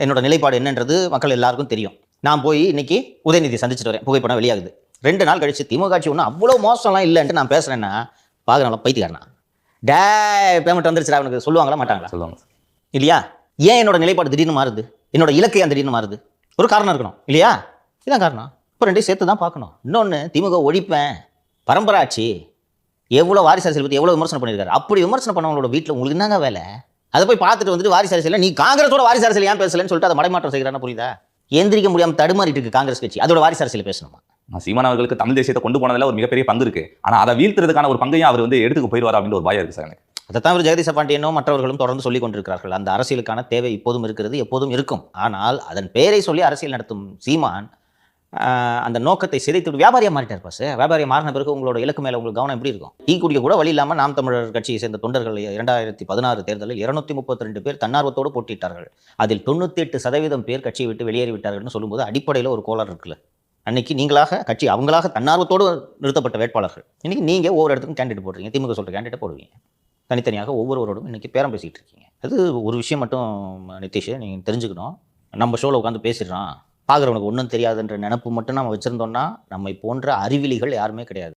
என்னோட நிலைப்பாடு என்னன்றது மக்கள் எல்லாருக்கும் தெரியும். நான் போய் இன்னைக்கு உதயநிதி சந்திச்சுட்டு வரேன், புகைப்படம் வெளியாகுது. 2 நாள் கழிச்சு திமுக ஆட்சி ஒன்றும் அவ்வளோ மோசம்லாம் இல்லைன்ட்டு நான் பேசுறேன்னா பார்க்குறவங்கள பைத்தியக்காரனா, டே பேமெண்ட் வந்துருச்சுடா அவனுக்கு சொல்லுவாங்களா மாட்டாங்களா? சொல்லுவாங்க. இல்லையா? ஏன் என்னோட நிலைப்பாடு திடீர்னு மாறுது? என்னோட இலக்கை ஏன் திடீர்னு மாறுது? ஒரு காரணம் இருக்கணும் இல்லையா? இதான் காரணம். இப்போ ரெண்டையும் சேர்த்து தான் பார்க்கணும். இன்னொன்று, திமுக ஒழிப்பேன், பரம்பரை ஆட்சி, எவ்வளோ வாரிசு அரசியல் பற்றி எவ்வளோ விமர்சனம் பண்ணியிருக்காரு. அப்படி விமர்சனம் பண்ணவங்களோட வீட்டில் உங்களுக்கு என்னங்க வேலை? அதை போய் பார்த்துட்டு வந்துட்டு வாரிசு அரசியல், நீ காங்கிரஸோட வாரிசு அரசியல் ஏன் பேசலன்னு சொல்லிட்டு அதை மடைமாற்றம் செய்கிறான்னு புரியுதா? எந்திரிக்க முடியாமல் தடுமாறிட்டு இருக்கு காங்கிரஸ் கட்சி, அதோட வாரிசு அரசியல் பேசணுமா? சீமான் அவர்களுக்கு தமிழ் தேசியத்தை கொண்டு போனதில் ஒரு மிகப்பெரிய பங்கு இருக்கு. ஆனால் அதை வீழ்த்துறதுக்கான ஒரு பங்கையும் அவர் எடுத்துக்க போயிடுவார் அப்படின்னு ஒரு பயம் இருக்கு சார் எனக்கு. அதைத்தான் அவர் ஜெகதீச பாண்டியனோ மற்றவர்களும் தொடர்ந்து சொல்லிக் கொண்டிருக்கிறார்கள். அந்த அரசியலுக்கான தேவை இப்போதும் இருக்கிறது, எப்போதும் இருக்கும். ஆனால் அதன் பெயரை சொல்லி அரசியல் நடத்தும் சீமான் அந்த நோக்கத்தை சிதைத்து வியாபாரியாக மாறிட்டார். பாஸ் வியாபாரியாக மாறின பிறகு உங்களோட இலக்கு மேலே உங்களுக்கு கவனம் எப்படி இருக்கும்? டீ குடிக்க கூட வழி இல்லாமல் நாம் தமிழர் கட்சியை சேர்ந்த தொண்டர்கள் 2016 தேர்தலில் 232 பேர் தன்னார்வத்தோடு போட்டியிட்டார்கள். அதில் 98% பேர் கட்சியை விட்டு வெளியேறிவிட்டார்கள்னு சொல்லும்போது அடிப்படையில் ஒரு கோளாறு இருக்குல்ல. அன்னைக்கு நீங்களாக கட்சி அவங்களாக தன்னார்வத்தோடு நிறுத்தப்பட்ட வேட்பாளர்கள், இன்னைக்கு நீங்கள் ஒவ்வொரு இடத்துக்கும் கேண்டிடேட் போடுறீங்க, திமுக சொல்கிற கேண்டிடேட் போடுவீங்க, தனித்தனியாக ஒவ்வொருவரோடும் இன்னைக்கு பேரம் பேசிகிட்டு இருக்கீங்க. அது ஒரு விஷயம் மட்டும் நிதிஷ் நீங்கள் தெரிஞ்சுக்கணும். நம்ம ஷோவில் உட்காந்து பேசிடுறான், பார்க்குறவனுக்கு ஒன்றும் தெரியாதுன்ற நினப்பு மட்டும் நம்ம வச்சுருந்தோம்னா நம்மை போன்ற அறிவிலிகள் யாருமே கிடையாது.